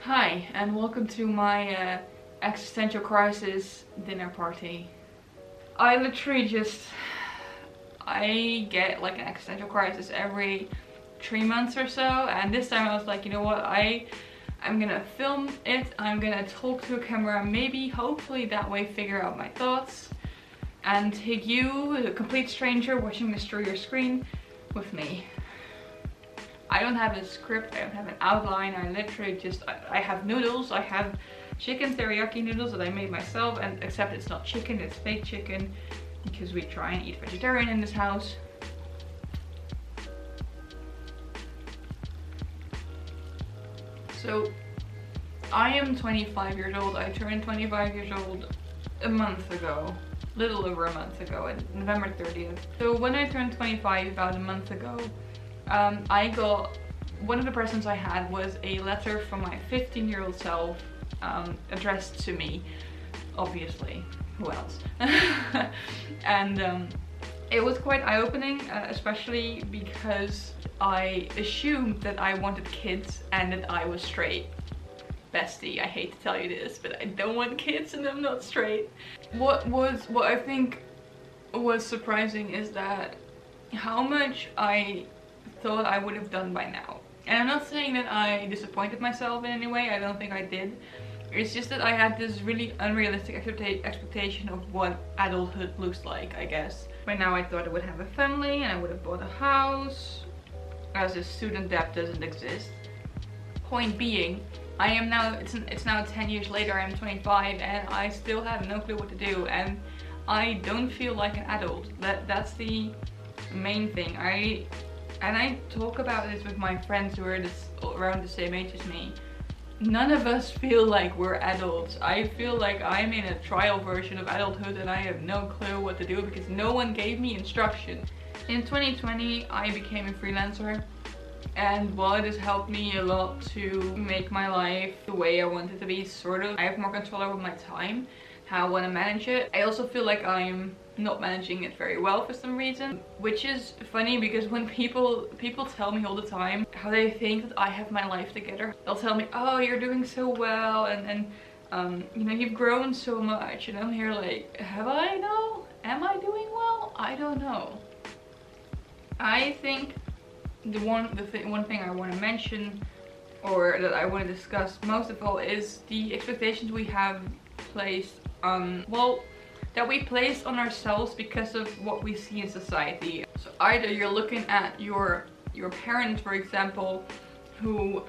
Hi, and welcome to my existential crisis dinner party. I literally I get like an existential crisis every 3 months or so, and this time I was like, you know what, I'm gonna film it, I'm gonna talk to a camera, maybe, hopefully that way figure out my thoughts, and take you, a complete stranger, watching this through your screen with me. I don't have a script, I don't have an outline, I literally I have noodles, I have chicken teriyaki noodles that I made myself, and except it's not chicken, it's fake chicken, because we try and eat vegetarian in this house. So, I am 25 years old, I turned 25 years old a month ago. Little over a month ago, on November 30th. So when I turned 25 about a month ago, I got, one of the presents I had was a letter from my 15-year-old self, addressed to me, obviously, who else? And it was quite eye-opening, especially because I assumed that I wanted kids and that I was straight. Bestie, I hate to tell you this, but I don't want kids and I'm not straight. What I think was surprising is that how much I thought I would have done by now. And I'm not saying that I disappointed myself in any way, I don't think I did. It's just that I had this really unrealistic expectation of what adulthood looks like, I guess. By now I thought I would have a family and I would have bought a house, as if student debt doesn't exist. Point being, I am now, it's now 10 years later, I'm 25 and I still have no clue what to do, and I don't feel like an adult. That's the main thing. I talk about this with my friends who are around the same age as me. None of us feel like we're adults. I feel like I'm in a trial version of adulthood and I have no clue what to do because no one gave me instruction. In 2020, I became a freelancer. And while it has helped me a lot to make my life the way I want it to be, sort of, I have more control over my time, how I want to manage it. I also feel like I'm not managing it very well for some reason, which is funny because when people tell me all the time how they think that I have my life together. They'll tell me, oh, you're doing so well, and you know, you've grown so much, and I'm here like, have I though? Am I doing well? I don't know. I think the one thing I want to mention, or that I want to discuss most of all, is the expectations we have placed on, well, that we place on ourselves because of what we see in society. So either you're looking at your parents, for example, who,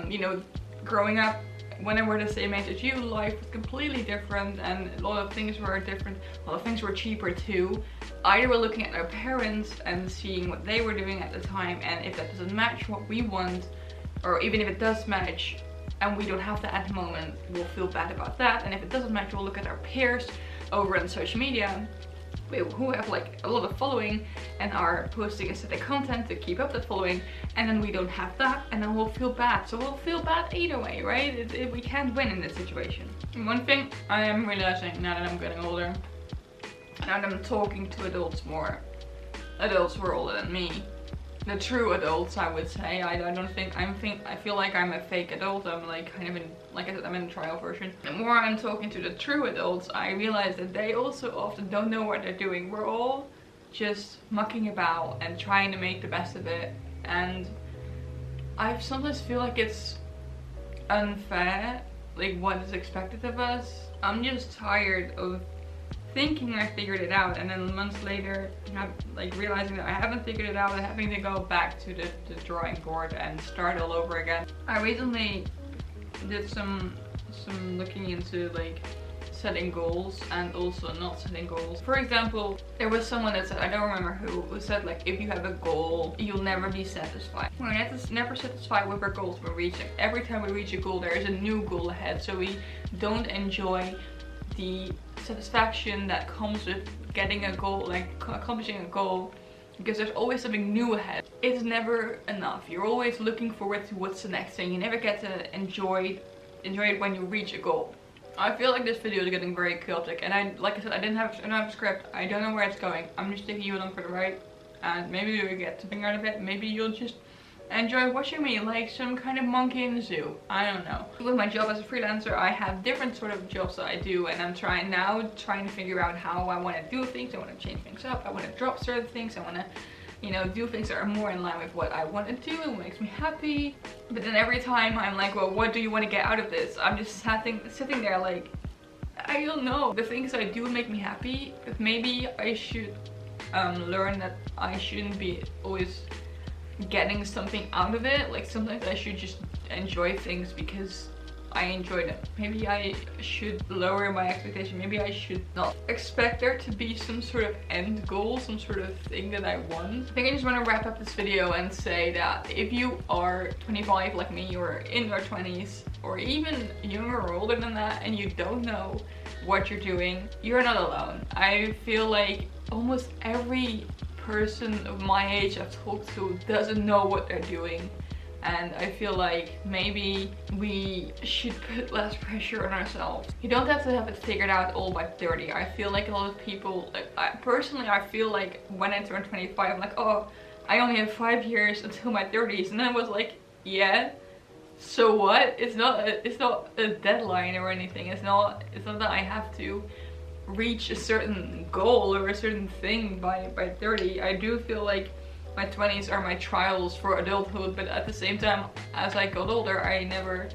you know, growing up when they were the same age as you, life was completely different and a lot of things were different, a lot of things were cheaper too. Either we're looking at our parents and seeing what they were doing at the time, and if that doesn't match what we want, or even if it does match and we don't have that at the moment, we'll feel bad about that. And if it doesn't match, we'll look at our peers over on social media who have like a lot of following and are posting aesthetic content to keep up that following, and then we don't have that, and then we'll feel bad. So we'll feel bad either way, right? We can't win in this situation. And one thing I am realizing now that I'm getting older, now that I'm talking to adults more, adults who are older than me, the true adults, I would say. I feel like I'm a fake adult. I'm like kind of in, like I said, I'm in a trial version. The more I'm talking to the true adults, I realize that they also often don't know what they're doing. We're all just mucking about and trying to make the best of it. And I sometimes feel like it's unfair, like what is expected of us. I'm just tired of thinking I figured it out, and then months later like realizing that I haven't figured it out and having to go back to the drawing board and start all over again. I recently did some looking into like setting goals and also not setting goals. For example, there was someone that said, I don't remember who said like, if you have a goal, you'll never be satisfied. We're never satisfied with our goals we're reaching. Every time we reach a goal, there is a new goal ahead, so we don't enjoy the satisfaction that comes with getting a goal, like accomplishing a goal, because there's always something new ahead. It's never enough. You're always looking forward to what's the next thing. You never get to enjoy it when you reach a goal. I feel like this video is getting very chaotic, and like I said, I don't have a script. I don't know where it's going. I'm just taking you along for the ride, and maybe we get something out of it. Maybe you'll just enjoy watching me like some kind of monkey in the zoo. I don't know. With my job as a freelancer, I have different sort of jobs that I do, and I'm trying to figure out how I want to do things. I want to change things up. I want to drop certain things. I want to, you know, do things that are more in line with what I want to do and what makes me happy. But then every time I'm like, well, what do you want to get out of this? I'm just sitting there like, I don't know. The things I do make me happy, but maybe I should learn that I shouldn't be always getting something out of it. Like sometimes I should just enjoy things because I enjoy them. Maybe I should lower my expectation. Maybe I should not expect there to be some sort of end goal, some sort of thing that I want. I think I just want to wrap up this video and say that if you are 25 like me, or in your 20s, or even younger or older than that, and you don't know what you're doing, you're not alone. I feel like almost every person of my age I've talked to doesn't know what they're doing. And I feel like maybe we should put less pressure on ourselves. You don't have to have it figured out all by 30. I feel like a lot of people, like personally I feel like when I turned 25, I'm like, oh, I only have 5 years until my 30s. And then I was like, yeah, so what? It's not a deadline or anything. It's not that I have to reach a certain goal or a certain thing by 30. I do feel like my 20s are my trials for adulthood, but at the same time, as I got older, I never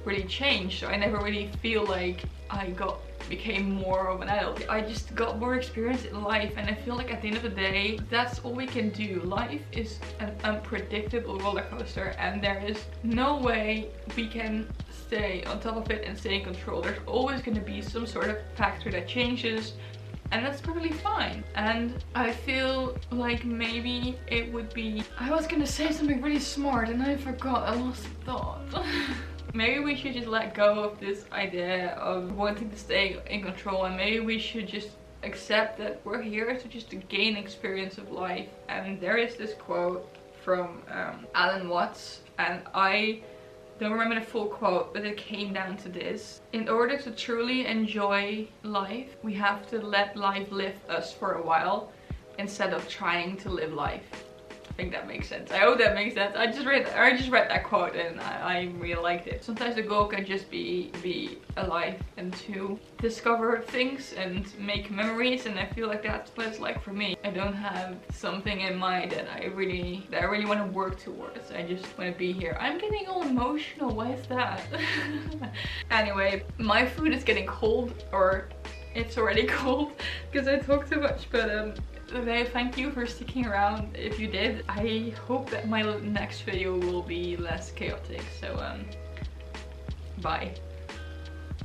really changed. So I never really feel like I became more of an adult. I just got more experience in life, and I feel like at the end of the day, that's all we can do. Life is an unpredictable roller coaster, and there is no way we can stay on top of it and stay in control. There's always going to be some sort of factor that changes, and that's perfectly fine. And I feel like maybe it would be... I was gonna say something really smart and I forgot. I lost the thought. Maybe we should just let go of this idea of wanting to stay in control, and maybe we should just accept that we're here to just gain experience of life. And there is this quote from Alan Watts, and I don't remember the full quote, but it came down to this: in order to truly enjoy life, we have to let life live us for a while instead of trying to live life. I think that makes sense. I hope that makes sense. I just read that quote and I really liked it. Sometimes the goal can just be alive and to discover things and make memories, and I feel like that's what it's like for me. I don't have something in mind that I really want to work towards. I just want to be here. I'm getting all emotional. Why is that? Anyway, my food is getting cold, or it's already cold because I talk too much, but thank you for sticking around if you did. I hope that my next video will be less chaotic, so bye.